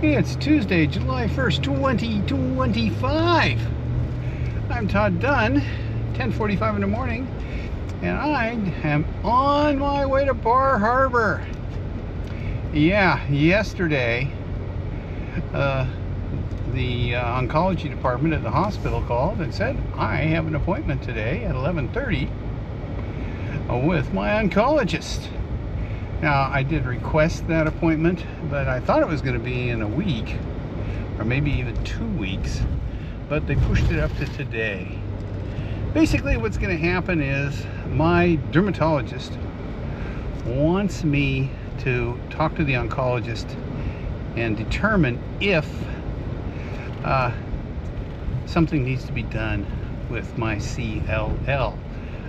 It's Tuesday, July 1st, 2025. I'm Todd Dunn, 10:45 in the morning, and I am on my way to Bar Harbor. Yeah, yesterday, the oncology department at the hospital called and said, I have an appointment today at 11:30 with my oncologist. Now, I did request that appointment, but I thought it was going to be in a week, or maybe even 2 weeks, but they pushed it up to today. Basically, what's going to happen is my dermatologist wants me to talk to the oncologist and determine if something needs to be done with my CLL.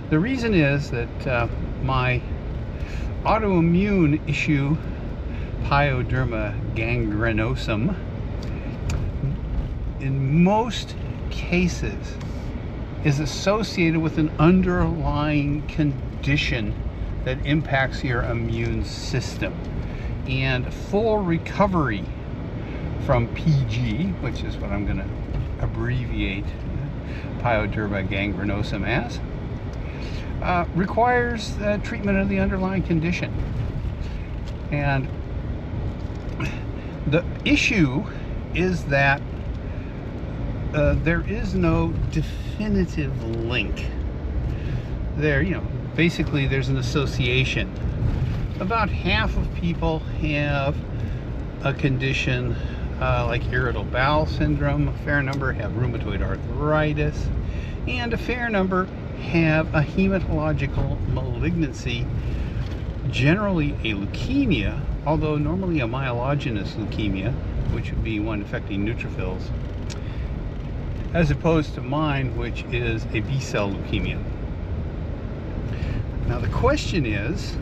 The reason is that my autoimmune issue, pyoderma gangrenosum, in most cases is associated with an underlying condition that impacts your immune system. And full recovery from PG, which is what I'm going to abbreviate pyoderma gangrenosum as, requires treatment of the underlying condition. And the issue is that there is no definitive link. Basically there's an association. About half of people have a condition like irritable bowel syndrome, a fair number have rheumatoid arthritis, and a fair number have a hematological malignancy, generally a leukemia, although normally a myelogenous leukemia, which would be one affecting neutrophils, as opposed to mine, which is a B-cell leukemia. Now the question is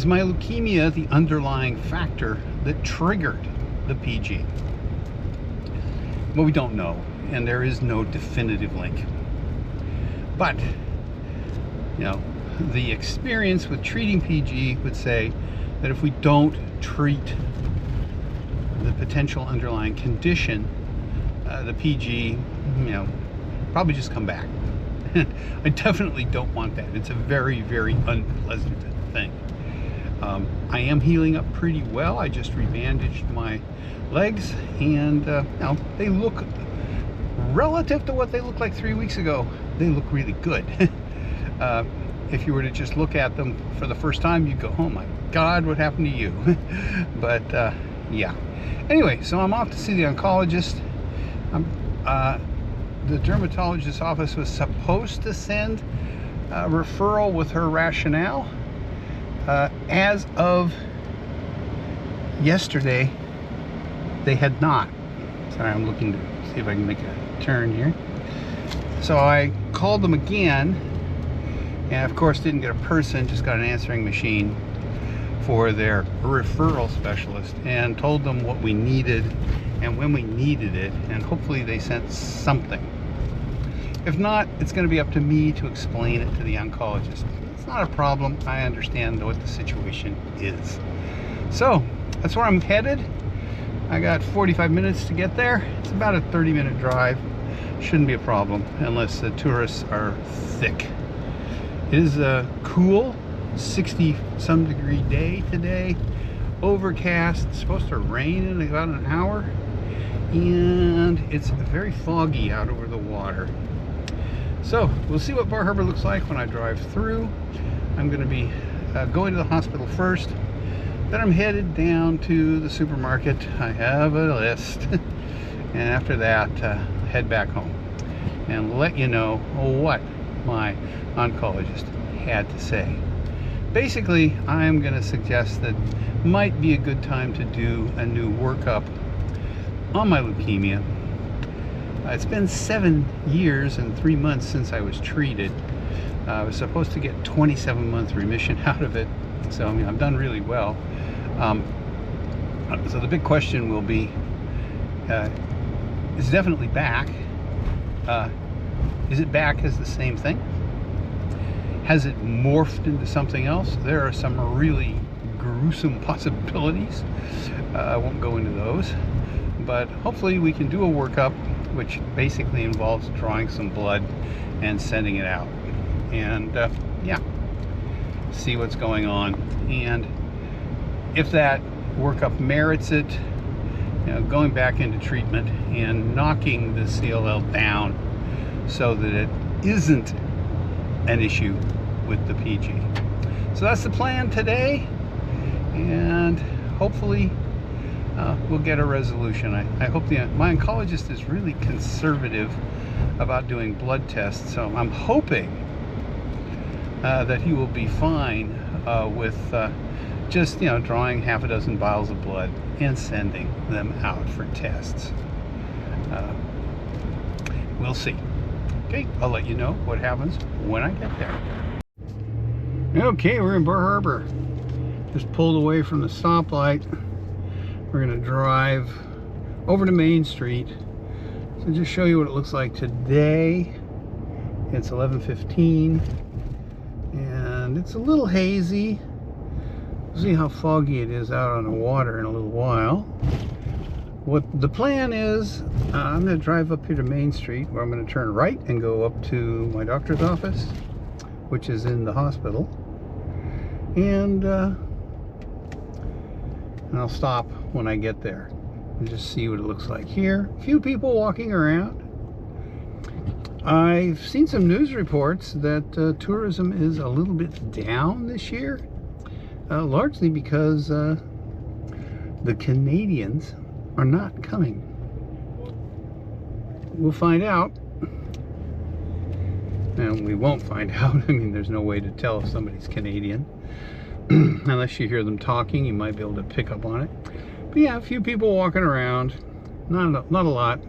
my leukemia the underlying factor that triggered the PG? Well, we don't know, and there is no definitive link. But, the experience with treating PG would say that if we don't treat the potential underlying condition, the PG, probably just come back. I definitely don't want that. It's a very, very unpleasant thing. I am healing up pretty well. I just rebandaged my legs, and they look, relative to what they looked like 3 weeks ago, they look really good. If you were to just look at them for the first time, you'd go, oh my God, what happened to you? But yeah. Anyway, so I'm off to see the oncologist. The dermatologist's office was supposed to send a referral with her rationale. As of yesterday, they had not. Sorry, I'm looking to see if I can make a turn here. So I called them again, and of course didn't get a person, just got an answering machine for their referral specialist, and told them what we needed and when we needed it, and hopefully they sent something. If not, it's going to be up to me to explain it to the oncologist. It's not a problem. I understand what the situation is. So that's where I'm headed. I got 45 minutes to get there. It's about a 30-minute drive. Shouldn't be a problem unless the tourists are thick. It is a cool 60-some degree day today. Overcast. It's supposed to rain in about an hour. And it's very foggy out over the water. So we'll see what Bar Harbor looks like when I drive through. I'm going to be going to the hospital first. Then I'm headed down to the supermarket. I have a list. And after that, head back home and let you know what my oncologist had to say. Basically, I'm going to suggest that it might be a good time to do a new workup on my leukemia. It's been 7 years and 3 months since I was treated. I was supposed to get 27-month remission out of it, so I've done really well. So the big question will be, it's definitely back. Is it back as the same thing? Has it morphed into something else? There are some really gruesome possibilities. I won't go into those, but hopefully we can do a workup which basically involves drawing some blood and sending it out, and yeah, see what's going on. And if that workup merits it, you know, going back into treatment and knocking the CLL down so that it isn't an issue with the PG. So that's the plan today, and hopefully we'll get a resolution. I hope my oncologist is really conservative about doing blood tests, so I'm hoping that he will be fine with just, you know, drawing half a dozen vials of blood and sending them out for tests. We'll see. Okay, I'll let you know what happens when I get there. Okay, we're in Bar Harbor. Just pulled away from the stoplight. We're gonna drive over to Main Street. So just show you what it looks like today. It's 11:15 and it's a little hazy. We'll see how foggy it is out on the water in a little while. What the plan is, I'm going to drive up here to Main Street, where I'm going to turn right and go up to my doctor's office, which is in the hospital, and I'll stop when I get there and just see what it looks like here. A few people walking around. I've seen some news reports that tourism is a little bit down this year, largely because the Canadians are not coming. We'll find out. And we won't find out. I mean, there's no way to tell if somebody's Canadian. Unless you hear them talking, you might be able to pick up on it. But yeah, a few people walking around. Not a lot.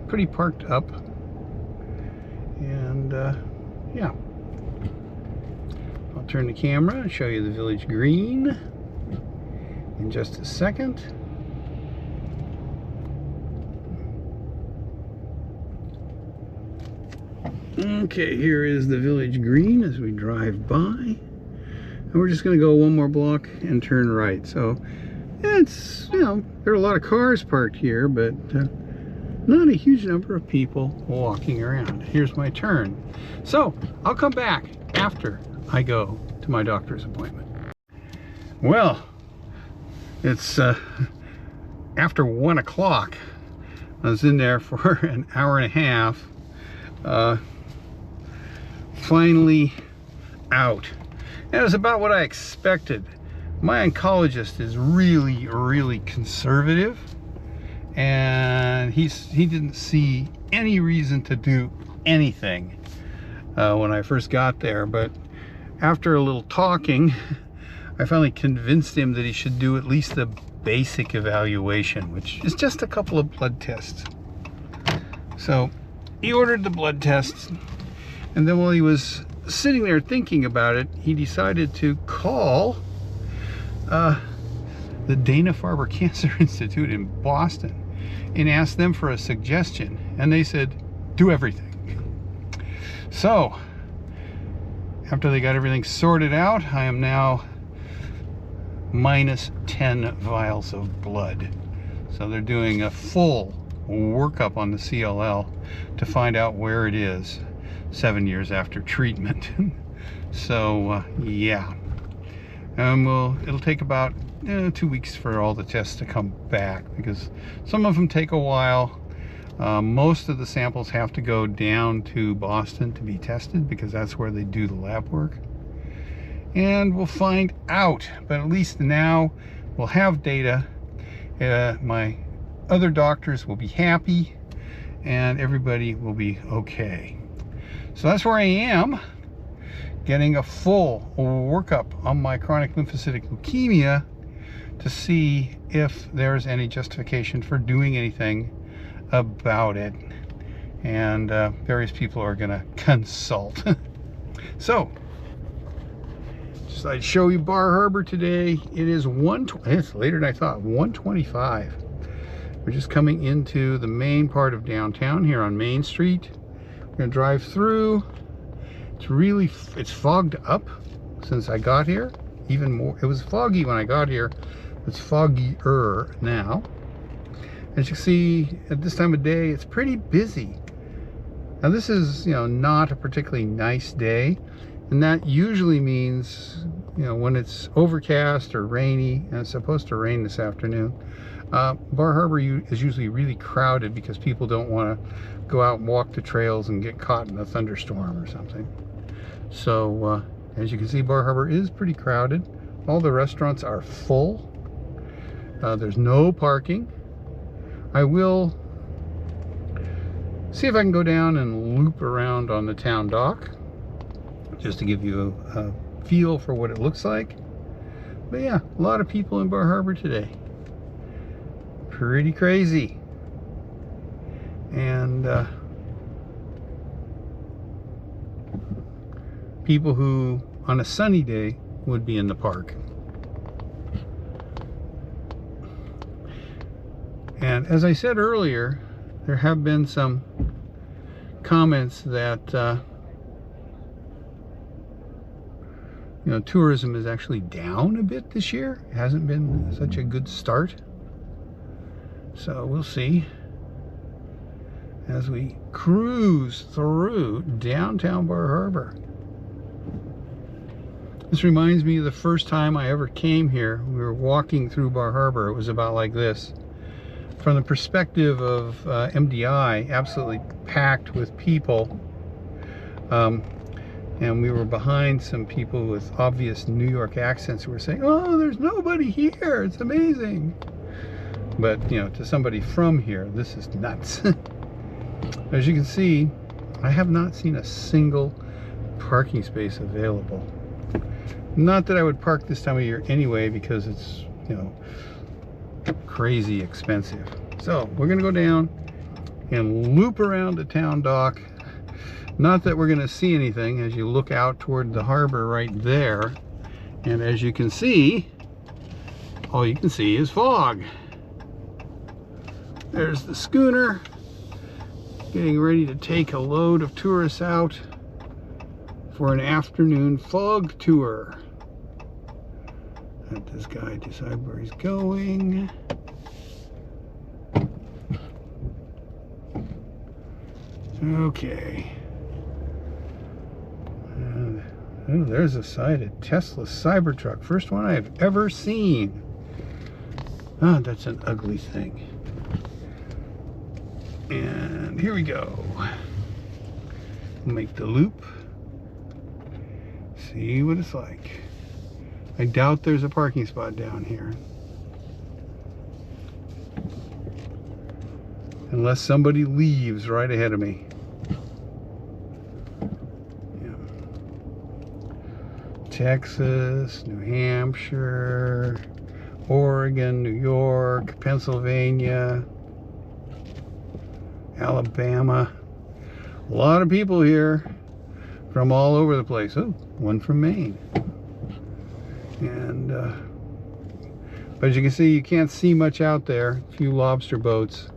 Pretty parked up. And yeah. I'll turn the camera and show you the village green in just a second. Okay, here is the village green as we drive by, and we're just going to go one more block and turn right. So it's, you know, there are a lot of cars parked here, but not a huge number of people walking around. Here's my turn. So I'll come back after I go to my doctor's appointment. Well, it's after 1 o'clock. I was in there for an hour and a half. Finally out. And it was about what I expected. My oncologist is really conservative, and he didn't see any reason to do anything when I first got there. But after a little talking, I finally convinced him that he should do at least the basic evaluation, which is just a couple of blood tests. So he ordered the blood tests, and then while he was sitting there thinking about it, he decided to call the Dana-Farber Cancer Institute in Boston and ask them for a suggestion, and they said, do everything. So after they got everything sorted out, I am now minus 10 vials of blood. So they're doing a full workup on the CLL to find out where it is 7 years after treatment. So yeah, it'll take about 2 weeks for all the tests to come back, because some of them take a while. Most of the samples have to go down to Boston to be tested, because that's where they do the lab work. And we'll find out, but at least now we'll have data. My other doctors will be happy, and everybody will be okay. So that's where I am, getting a full workup on my chronic lymphocytic leukemia to see if there's any justification for doing anything about it. And various people are going to consult. So just I'd show you Bar Harbor today. It is it's later than I thought, 1:25. We're just coming into the main part of downtown here on Main Street. We're gonna drive through. It's fogged up, since I got here. Even more. It was foggy when I got here. It's foggier now. As you can see, at this time of day, it's pretty busy. Now this is, not a particularly nice day, and that usually means, when it's overcast or rainy, and it's supposed to rain this afternoon, Bar Harbor is usually really crowded because people don't want to go out and walk the trails and get caught in a thunderstorm or something. So, as you can see, Bar Harbor is pretty crowded. All the restaurants are full. There's no parking. I will see if I can go down and loop around on the town dock, just to give you a feel for what it looks like. But yeah, a lot of people in Bar Harbor today. Pretty crazy. And people who on a sunny day would be in the park. And as I said earlier, there have been some comments that tourism is actually down a bit this year. It hasn't been such a good start. So we'll see as we cruise through downtown Bar Harbor. This reminds me of the first time I ever came here. We were walking through Bar Harbor. It was about like this. From the perspective of MDI, absolutely packed with people. And we were behind some people with obvious New York accents who were saying, "Oh, there's nobody here. It's amazing." But, to somebody from here, this is nuts. As you can see, I have not seen a single parking space available. Not that I would park this time of year anyway, because it's, crazy expensive. So we're going to go down and loop around the town dock. Not that we're going to see anything as you look out toward the harbor right there. And as you can see, all you can see is fog. There's the schooner getting ready to take a load of tourists out for an afternoon fog tour. Let this guy decide where he's going. Okay. And, oh, there's a sighted Tesla Cybertruck. First one I've ever seen. Oh, that's an ugly thing. And here we go. Make the loop. See what it's like. I doubt there's a parking spot down here. Unless somebody leaves right ahead of me. Yeah. Texas, New Hampshire, Oregon, New York, Pennsylvania, Alabama. A lot of people here from all over the place. Oh, one from Maine. And but as you can see, you can't see much out there. A few lobster boats,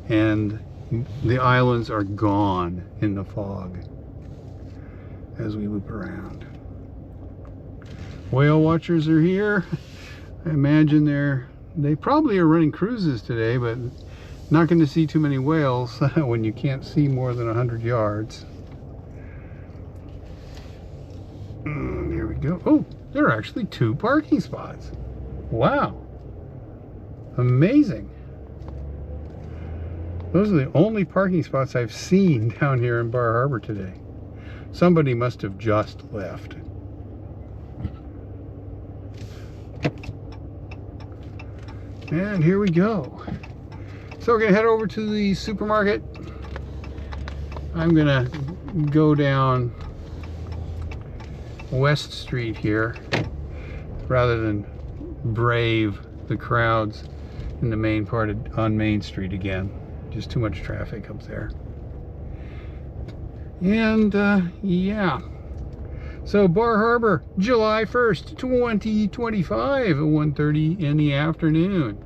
and the islands are gone in the fog as we loop around. Whale watchers are here. I imagine they probably are running cruises today, but not going to see too many whales when you can't see more than 100 yards. Here we go. Oh, there are actually 2 parking spots. Wow. Amazing. Those are the only parking spots I've seen down here in Bar Harbor today. Somebody must have just left. And here we go. So we're gonna head over to the supermarket. I'm gonna go down West Street here rather than brave the crowds in the main part on Main Street again. Just too much traffic up there. And yeah. So Bar Harbor, July 1st, 2025 at 1:30 in the afternoon.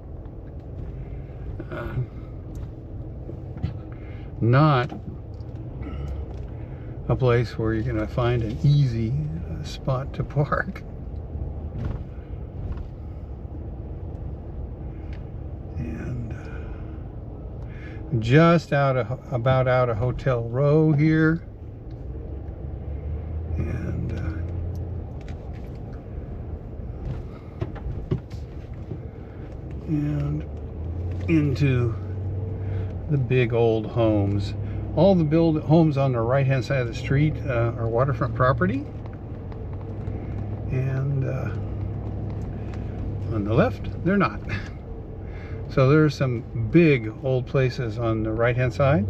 Not a place where you're going to find an easy a spot to park. And just about out of Hotel Row here. And into the big old homes. All the homes on the right hand side of the street are waterfront property, and on the left they're not. So there's some big old places on the right hand side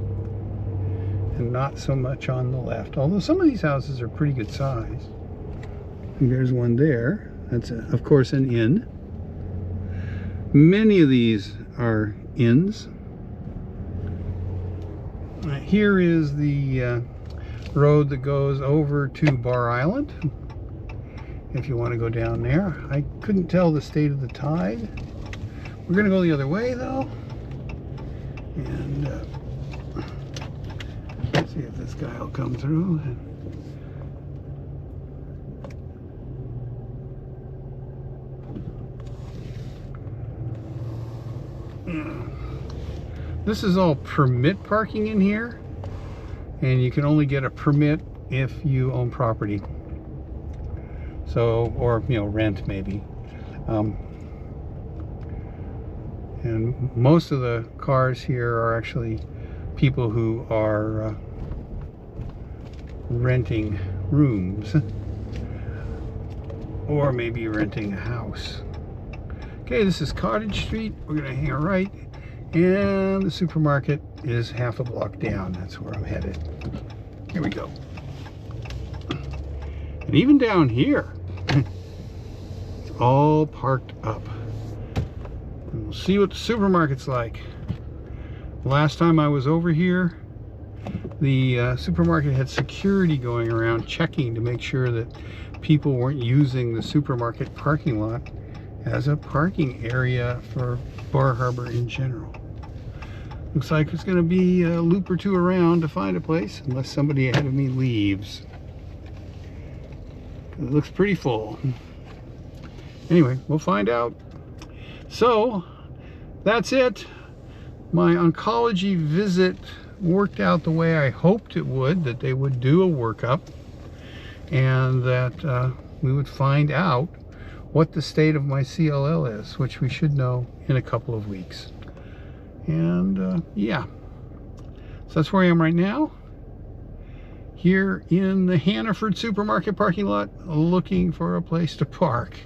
and not so much on the left, although some of these houses are pretty good size. And there's one there. That's of course an inn. Many of these are inns. Here is the road that goes over to Bar Island, if you want to go down there. I couldn't tell the state of the tide. We're going to go the other way though, and see if this guy will come through. This is all permit parking in here, and you can only get a permit if you own property. So, or rent maybe. And most of the cars here are actually people who are renting rooms, or maybe renting a house. Okay, this is Cottage Street. We're gonna hang a right. And the supermarket is half a block down. That's where I'm headed. Here we go. And even down here, it's all parked up. And we'll see what the supermarket's like. Last time I was over here, the supermarket had security going around checking to make sure that people weren't using the supermarket parking lot as a parking area for Bar Harbor in general. Looks like it's going to be a loop or two around to find a place, unless somebody ahead of me leaves. It looks pretty full. Anyway, we'll find out. So, that's it. My oncology visit worked out the way I hoped it would, that they would do a workup, and that we would find out what the state of my CLL is, which we should know in a couple of weeks. And yeah, so that's where I am right now, here in the Hannaford supermarket parking lot, looking for a place to park.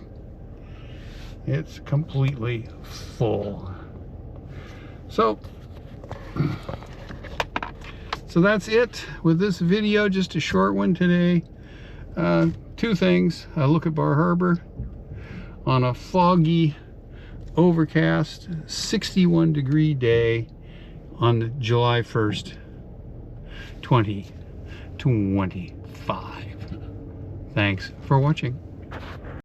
It's completely full. So that's it with this video, just a short one today. Two things: a look at Bar Harbor on a foggy, overcast 61-degree day on July 1st, 2025. Thanks for watching.